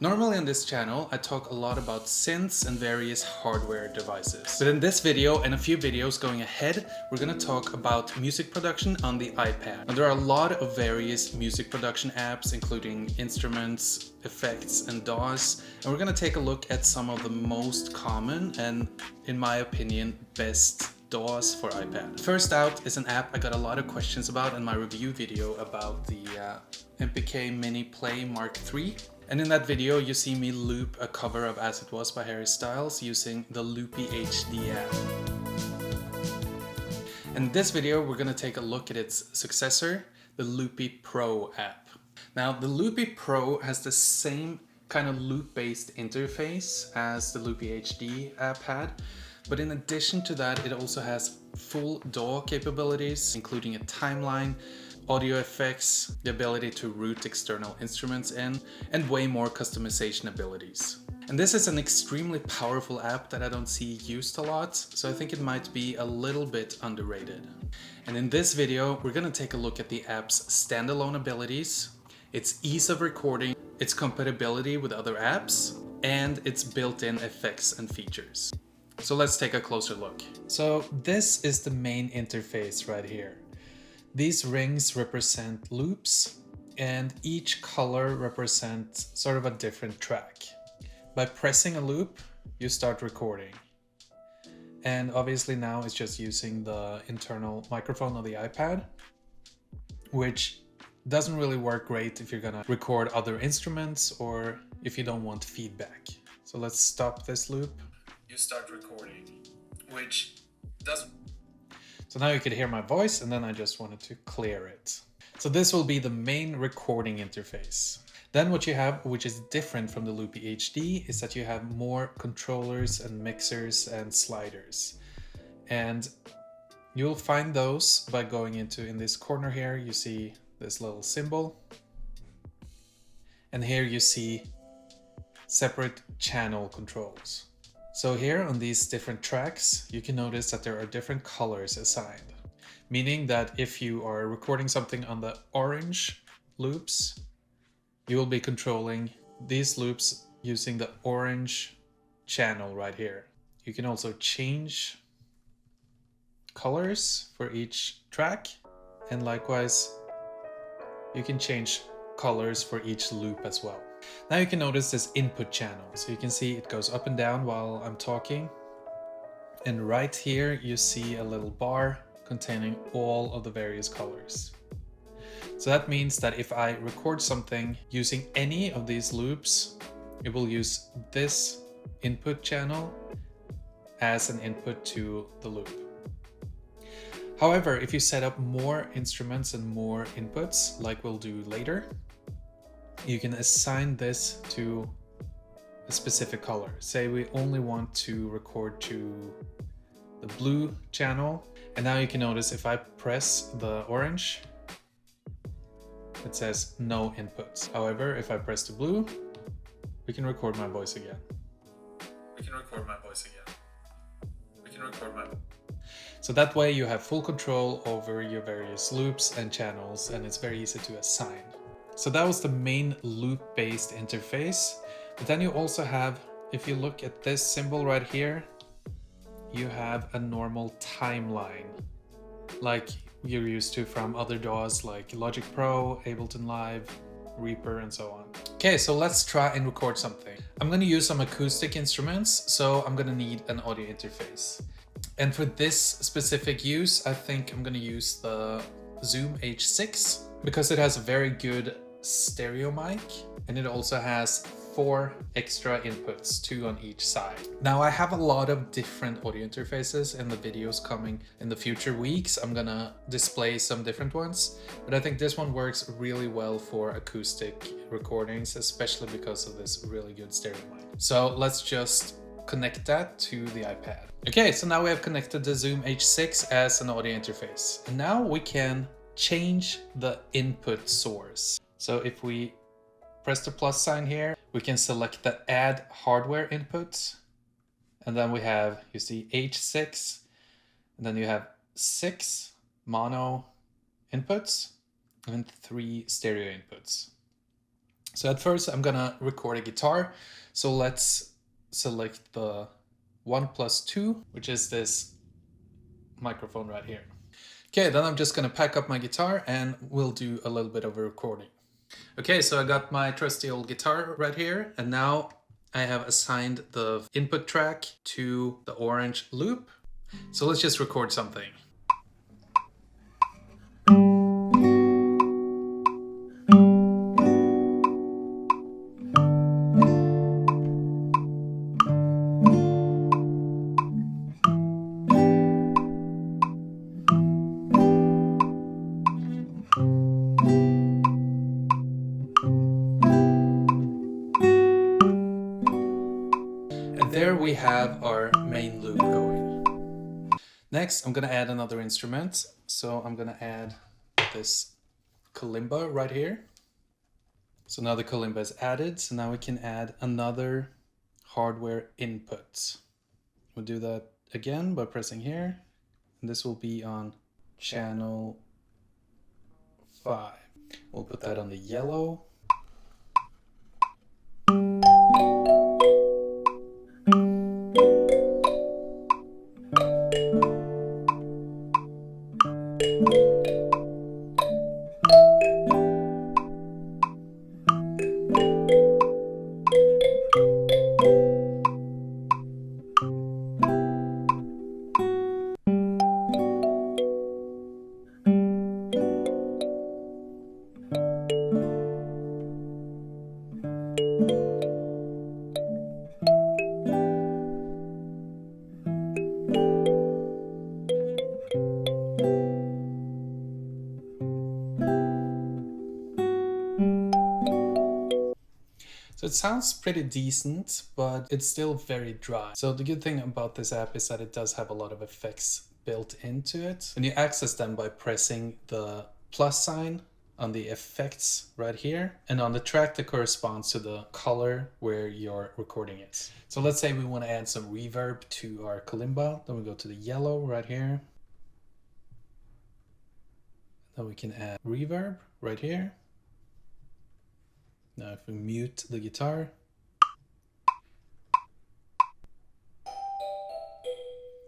Normally on this channel, I talk a lot about synths and various hardware devices. But in this video and a few videos going ahead, we're gonna talk about music production on the iPad. Now, there are a lot of various music production apps, including instruments, effects, and DAWs. And we're gonna take a look at some of the most common and, in my opinion, best DAWs for iPad. First out is an app I got a lot of questions about in my review video about the MPK Mini Play Mark III. And in that video you see me loop a cover of As It Was by Harry Styles using the Loopy HD app. In this video we're going to take a look at its successor, the Loopy Pro app. Now the Loopy Pro has the same kind of loop-based interface as the Loopy HD app had, but in addition to that it also has full DAW capabilities, including a timeline, audio effects, the ability to route external instruments in, and way more customization abilities. And this is an extremely powerful app that I don't see used a lot, so I think it might be a little bit underrated. And in this video, we're gonna take a look at the app's standalone abilities, its ease of recording, its compatibility with other apps, and its built-in effects and features. So let's take a closer look. So this is the main interface right here. These rings represent loops, and each color represents sort of a different track. By pressing a loop, you start recording. And obviously now it's just using the internal microphone of the iPad, which doesn't really work great if you're gonna record other instruments or if you don't want feedback. So let's stop this loop. You start recording, which doesn't. So now you can hear my voice, and then I just wanted to clear it. So this will be the main recording interface. Then what you have, which is different from the Loopy HD, is that you have more controllers and mixers and sliders. And you'll find those by going in this corner here, you see this little symbol. And here you see separate channel controls. So here on these different tracks, you can notice that there are different colors assigned, meaning that if you are recording something on the orange loops, you will be controlling these loops using the orange channel right here. You can also change colors for each track, and likewise, you can change colors for each loop as well. Now you can notice this input channel, so you can see it goes up and down while I'm talking. And right here you see a little bar containing all of the various colors. So that means that if I record something using any of these loops, it will use this input channel as an input to the loop. However, if you set up more instruments and more inputs, like we'll do later, you can assign this to a specific color. Say we only want to record to the blue channel, and now you can notice if I press the orange, it says no inputs. However, if I press the blue, we can record my voice again. We can record my voice again. We can record my. So that way you have full control over your various loops and channels, and it's very easy to assign. So that was the main loop-based interface. But then you also have, if you look at this symbol right here, you have a normal timeline, like you're used to from other DAWs like Logic Pro, Ableton Live, Reaper, and so on. Okay, so let's try and record something. I'm gonna use some acoustic instruments, so I'm gonna need an audio interface. And for this specific use, I think I'm gonna use the Zoom H6 because it has a very good stereo mic, and it also has 4 extra inputs, 2 on each side. Now I have a lot of different audio interfaces in the videos coming in the future weeks. I'm gonna display some different ones, but I think this one works really well for acoustic recordings, especially because of this really good stereo mic. So let's just connect that to the iPad. Okay, so now we have connected the Zoom H6 as an audio interface. And now we can change the input source. So if we press the plus sign here, we can select the add hardware input. And then we have, you see H6, and then you have 6 mono inputs and 3 stereo inputs. So at first I'm gonna record a guitar. So let's select the 1+2, which is this microphone right here. Okay, then I'm just gonna pack up my guitar and we'll do a little bit of a recording. Okay, so I got my trusty old guitar right here, and now I have assigned the input track to the orange loop. So let's just record something. And there we have our main loop going. Next, I'm gonna add another instrument. So I'm gonna add this kalimba right here. So now the kalimba is added. So now we can add another hardware input. We'll do that again by pressing here. And this will be on channel 5. We'll put that on the yellow. So it sounds pretty decent, but it's still very dry. So the good thing about this app is that it does have a lot of effects built into it. And you access them by pressing the plus sign on the effects right here and on the track that corresponds to the color where your recording is. So let's say we want to add some reverb to our kalimba. Then we go to the yellow right here. Then we can add reverb right here. Now if we mute the guitar,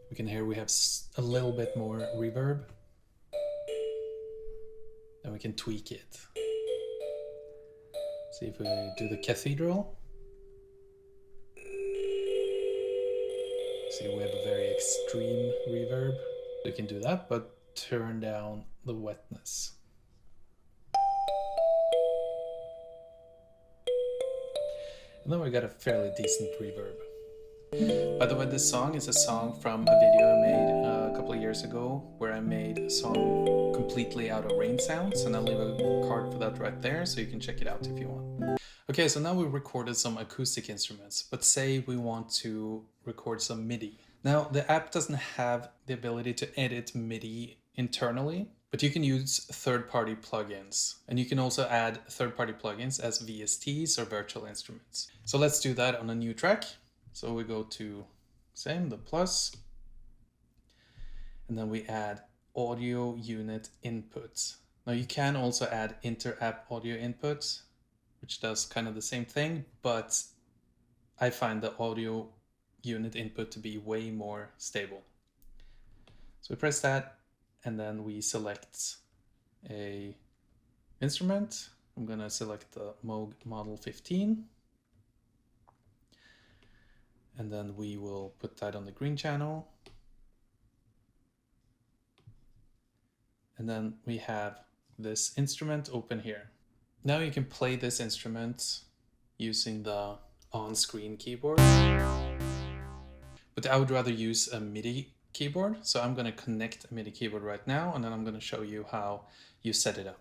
we can hear we have a little bit more reverb. Then we can tweak it. See if we do the cathedral. See, we have a very extreme reverb. We can do that, but turn down the wetness. And then we got a fairly decent reverb. By the way, this song is a song from a video I made a couple of years ago where I made a song completely out of rain sounds, and I'll leave a card for that right there so you can check it out if you want. Okay, so now we recorded some acoustic instruments, but say we want to record some MIDI. Now, the app doesn't have the ability to edit MIDI internally, but you can use third-party plugins, and you can also add third-party plugins as VSTs or virtual instruments. So let's do that on a new track. So we go to the plus, and then we add audio unit inputs. Now you can also add inter-app audio inputs, which does kind of the same thing, but I find the audio unit input to be way more stable. So we press that, and then we select a instrument. I'm gonna select the Moog Model 15. And then we will put that on the green channel. And then we have this instrument open here. Now you can play this instrument using the on-screen keyboard. But I would rather use a MIDI keyboard. So I'm going to connect a MIDI keyboard right now, and then I'm going to show you how you set it up.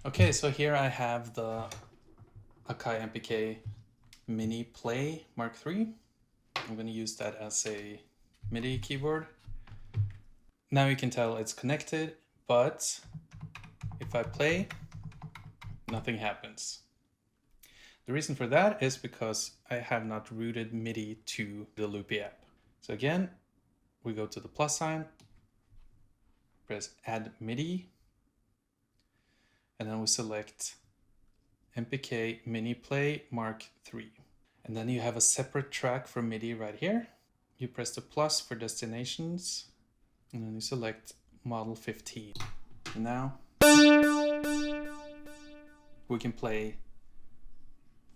Okay, so here I have the Akai MPK Mini Play Mark III. I'm going to use that as a MIDI keyboard. Now you can tell it's connected, but if I play, nothing happens. The reason for that is because I have not routed MIDI to the Loopy app. So again, we go to the plus sign, press add MIDI, and then we select MPK Mini Play Mark III. And then you have a separate track for MIDI right here. You press the plus for destinations, and then you select model 15. And now we can play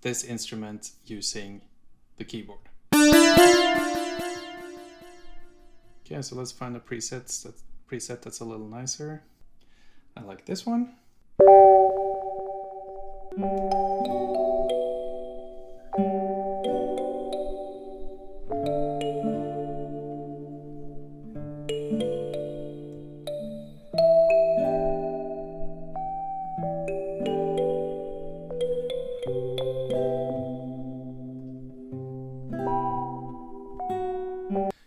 this instrument using the keyboard. Okay, so let's find a preset that's a little nicer. I like this one.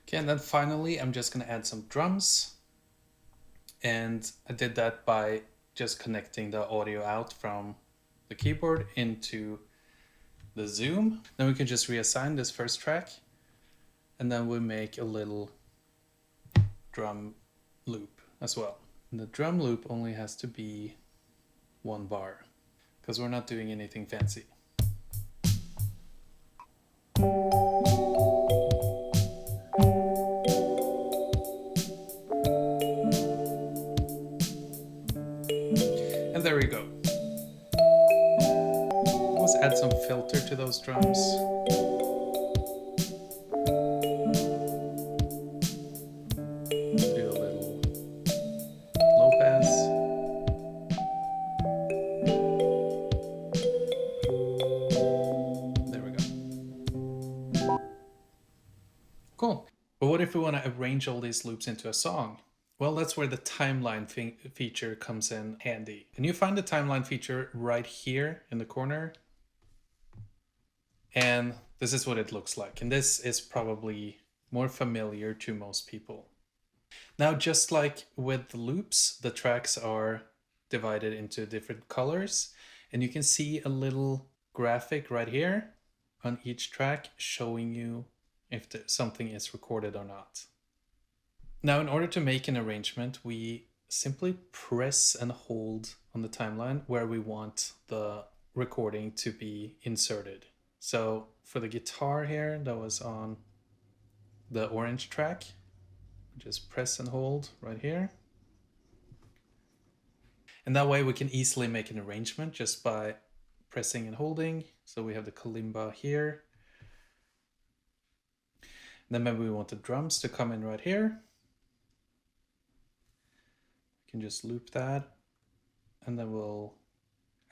Okay, and then finally, I'm just gonna add some drums. And I did that by just connecting the audio out from the keyboard into the Zoom. Then we can just reassign this first track, and then we make a little drum loop as well. And the drum loop only has to be 1 bar, because we're not doing anything fancy. And there we go. Let's add some filter to those drums. Do a little low pass. There we go. Cool. But what if we want to arrange all these loops into a song? Well, that's where the timeline feature comes in handy. And you find the timeline feature right here in the corner. And this is what it looks like. And this is probably more familiar to most people. Now, just like with the loops, the tracks are divided into different colors. And you can see a little graphic right here on each track showing you if something is recorded or not. Now, in order to make an arrangement, we simply press and hold on the timeline where we want the recording to be inserted. So for the guitar here, that was on the orange track. Just press and hold right here. And that way we can easily make an arrangement just by pressing and holding. So we have the kalimba here. And then maybe we want the drums to come in right here. Can just loop that, and then we'll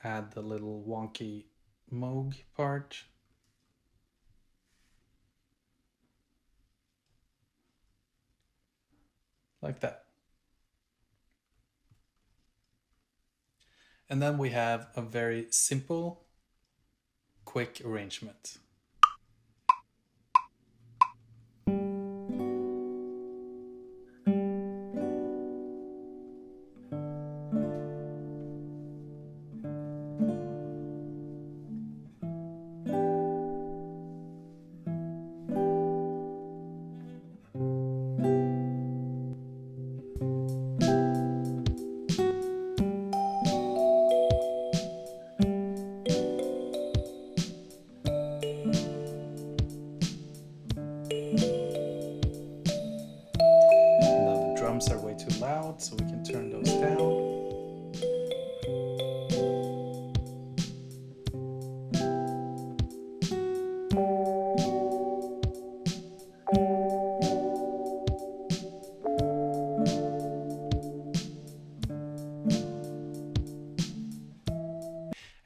add the little wonky moog part. Like that. And then we have a very simple, quick arrangement. Are way too loud, so we can turn those down.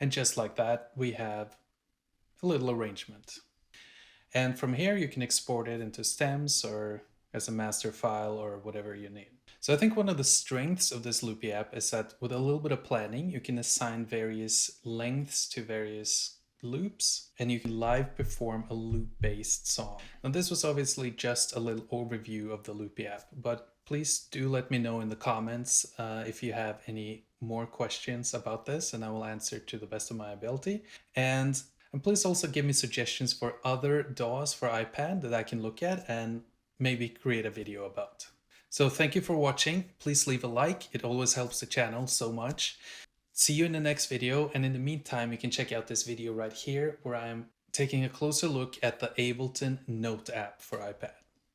And just like that, we have a little arrangement. And from here, you can export it into stems or as a master file or whatever you need. So I think one of the strengths of this Loopy app is that with a little bit of planning, you can assign various lengths to various loops, and you can live perform a loop-based song. Now this was obviously just a little overview of the Loopy app, but please do let me know in the comments if you have any more questions about this, and I will answer to the best of my ability. And please also give me suggestions for other DAWs for iPad that I can look at and maybe create a video about. So thank you for watching. Please leave a like. It always helps the channel so much. See you in the next video, and in the meantime you can check out this video right here where I'm taking a closer look at the Ableton Note app for iPad.